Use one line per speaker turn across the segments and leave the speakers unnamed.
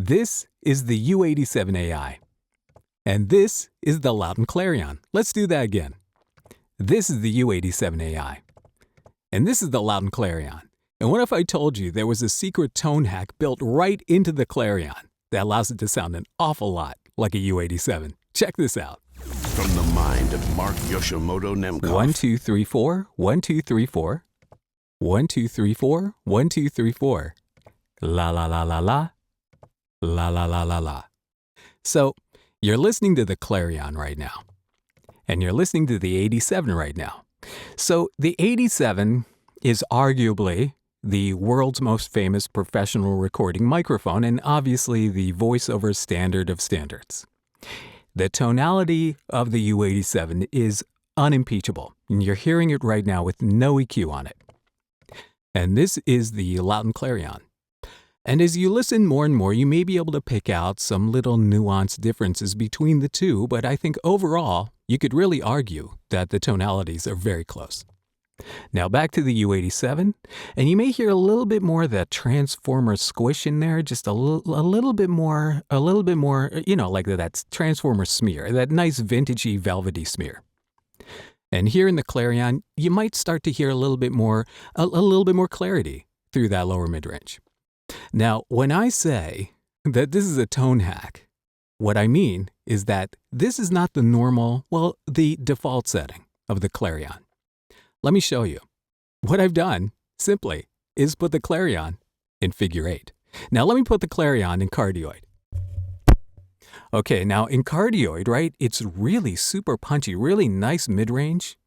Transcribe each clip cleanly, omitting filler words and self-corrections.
This is the U87ai. And this is the Lauten Clarion. Let's do that again. This is the U87ai. And this is the Lauten Clarion. And what if I told you there was a secret tone hack built right into the Clarion that allows it to sound an awful lot like a U87? Check this out.
From the mind of Mark Yoshimoto Nemkov.
1, 2, 3, 4, 1, 2, 3, 4. 1, 2, 3, 4, 1, 2, 3, 4. La la la la la. La la la la la. So, you're listening to the Clarion right now. And you're listening to the 87 right now. So, the 87 is arguably the world's most famous professional recording microphone and obviously the voiceover standard of standards. The tonality of the U87 is unimpeachable, and you're hearing it right now with no EQ on it. And this is the Lauten Clarion. And as you listen more and more, you may be able to pick out some little nuanced differences between the two, but I think overall, you could really argue that the tonalities are very close. Now back to the U87, and you may hear a little bit more of that transformer squish in there, just a little bit more, you know, like that transformer smear, that nice vintagey, velvety smear. And here in the Clarion, you might start to hear a little bit more clarity through that lower mid-range. Now, when I say that this is a tone hack, what I mean is that this is not the normal, the default setting of the Clarion. Let me show you. What I've done, simply, is put the Clarion in figure 8. Now let me put the Clarion in Cardioid. Okay, now in Cardioid, right, it's really super punchy, really nice mid-range.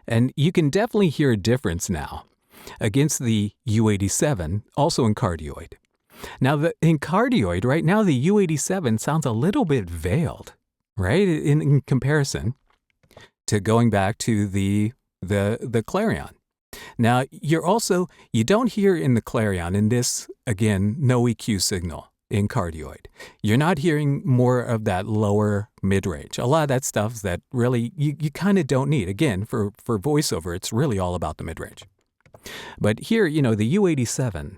And you can definitely hear a difference now against the U87, also in Cardioid. Now in Cardioid, right now the U87 sounds a little bit veiled, right, in comparison to going back to the Clarion. Now, you don't hear in the Clarion, in this, again, no EQ signal in Cardioid. You're not hearing more of that lower mid-range. A lot of that stuff that really you kind of don't need. Again, for voiceover, it's really all about the mid-range. But here, you know, the U87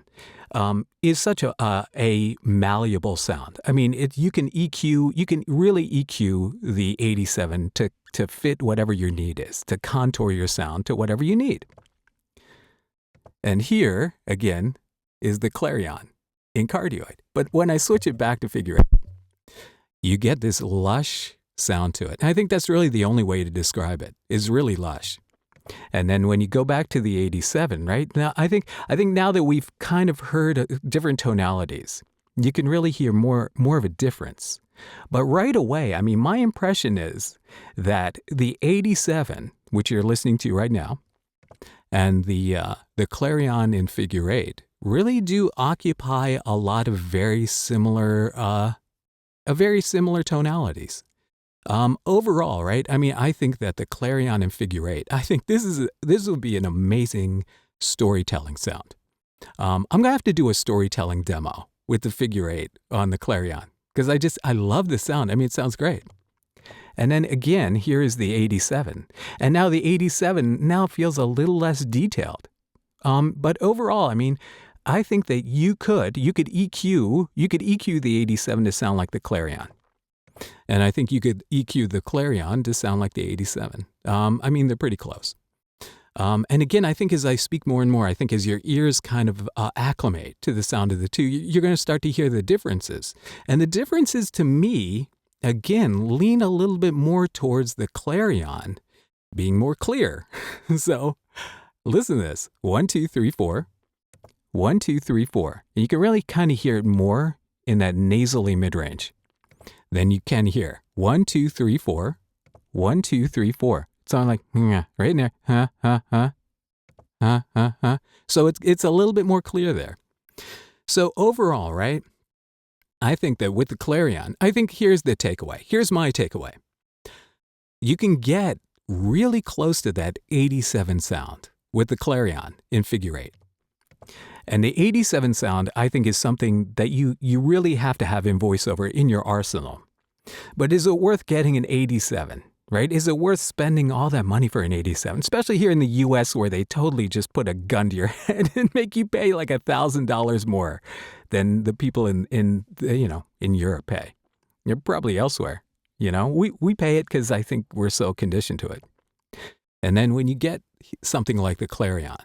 is such a malleable sound. I mean, you can really EQ the 87 to fit whatever your need is, to contour your sound to whatever you need. And here, again, is the Clarion in Cardioid. But when I switch it back to figure 8, you get this lush sound to it. And I think that's really the only way to describe it, is really lush. And then when you go back to the 87, right, now I think now that we've kind of heard different tonalities, you can really hear more of a difference. But right away, I mean, my impression is that the 87, which you're listening to right now, and the Clarion in figure 8 really do occupy a lot of very similar tonalities. Overall, right? I mean, I think that the Clarion in figure 8, I think this will be an amazing storytelling sound. I'm gonna have to do a storytelling demo with the figure 8 on the Clarion because I love the sound. I mean, it sounds great. And then again, here is the 87, and now the 87 now feels a little less detailed. But overall, I mean, I think that you could EQ the 87 to sound like the Clarion. And I think you could EQ the Clarion to sound like the 87. I mean, they're pretty close. And again, I think as I speak more and more, I think as your ears kind of acclimate to the sound of the two, you're going to start to hear the differences. And the differences to me, again, lean a little bit more towards the Clarion being more clear. So listen to this. 1, 2, 3, 4. 1, 2, 3, 4. And you can really kind of hear it more in that nasally mid-range. Then you can hear 1, 2, 3, 4, 1, 2, 3, 4. It sounds like right in there. Huh, huh, huh, huh, huh, huh. So it's a little bit more clear there. So overall, right? I think that with the Clarion, I think here's the takeaway. Here's my takeaway. You can get really close to that 87 sound with the Clarion in figure 8. And the 87 sound, I think, is something that you really have to have in voiceover in your arsenal. But is it worth getting an 87 right? Is it worth spending all that money for an 87, especially here in the US where they totally just put a gun to your head and make you pay like $1,000 more than the people in Europe pay? You're probably elsewhere. We pay it because I think we're so conditioned to it. And then when you get something like the Clarion,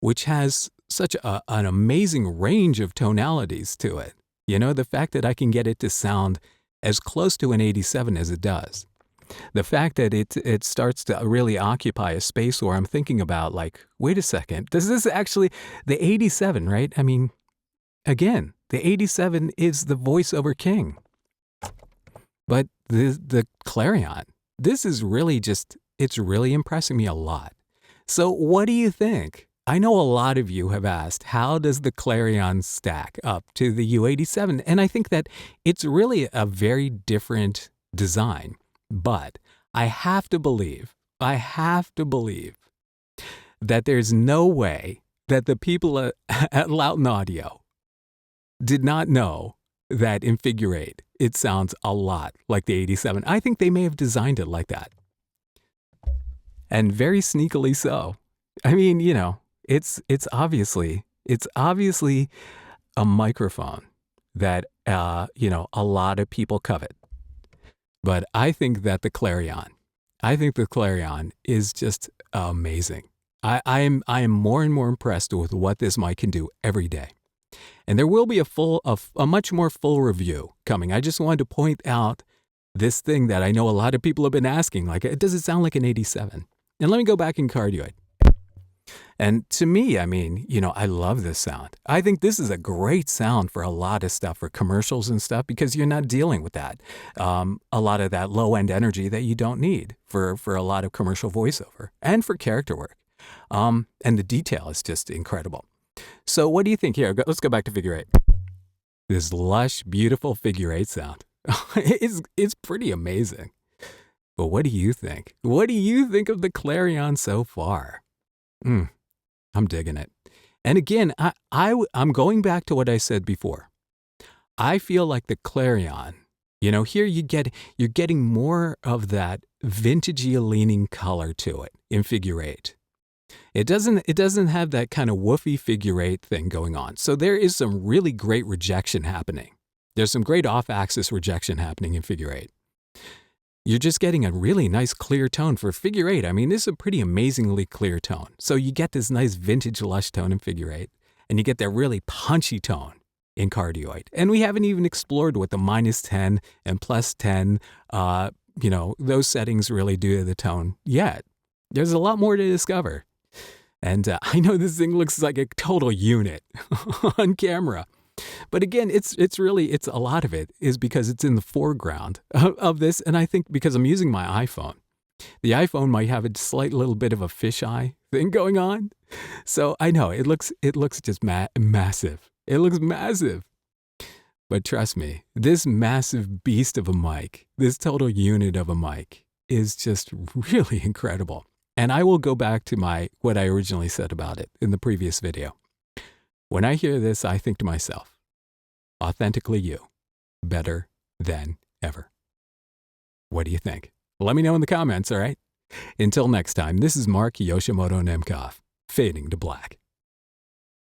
which has such an amazing range of tonalities to it, the fact that I can get it to sound as close to an 87 as it does, the fact that it starts to really occupy a space where I'm thinking about, like, wait a second, does this actually, the 87, right? I mean, again, the 87 is the voiceover king. But the Clarion, this is really it's really impressing me a lot. So what do you think? I know a lot of you have asked, how does the Clarion stack up to the U87? And I think that it's really a very different design. But I have to believe that there's no way that the people at Lauten Audio did not know that in figure 8, it sounds a lot like the 87. I think they may have designed it like that. And very sneakily so. I mean, it's obviously a microphone that, a lot of people covet. But I think the Clarion is just amazing. I am more and more impressed with what this mic can do every day. And there will be a much more full review coming. I just wanted to point out this thing that I know a lot of people have been asking, like, does it sound like an 87? And let me go back in Cardioid. And to me, I mean, I love this sound. I think this is a great sound for a lot of stuff, for commercials and stuff, because you're not dealing with that. A lot of that low-end energy that you don't need for a lot of commercial voiceover and for character work. And the detail is just incredible. So what do you think here? Let's go back to figure 8. This lush, beautiful figure 8 sound. It's pretty amazing. But what do you think? What do you think of the Clarion so far? I'm digging it. And again, I'm going back to what I said before. I feel like the Clarion, here you're getting more of that vintagey leaning color to it in figure 8. It doesn't have that kind of woofy figure 8 thing going on. So there is some really great rejection happening. There's some great off-axis rejection happening in figure 8. You're just getting a really nice clear tone for figure 8. I mean, this is a pretty amazingly clear tone. So you get this nice vintage lush tone in figure 8, and you get that really punchy tone in Cardioid. And we haven't even explored what the -10 and +10, those settings really do to the tone yet. There's a lot more to discover. And I know this thing looks like a total unit on camera. But again, it's a lot of it is because it's in the foreground of this. And I think because I'm using my iPhone, the iPhone might have a slight little bit of a fisheye thing going on. So I know it looks just massive. It looks massive. But trust me, this massive beast of a mic, this total unit of a mic is just really incredible. And I will go back to what I originally said about it in the previous video. When I hear this, I think to myself, authentically you, better than ever. What do you think? Let me know in the comments, all right? Until next time, this is Mark Yoshimoto Nemkov, fading to black.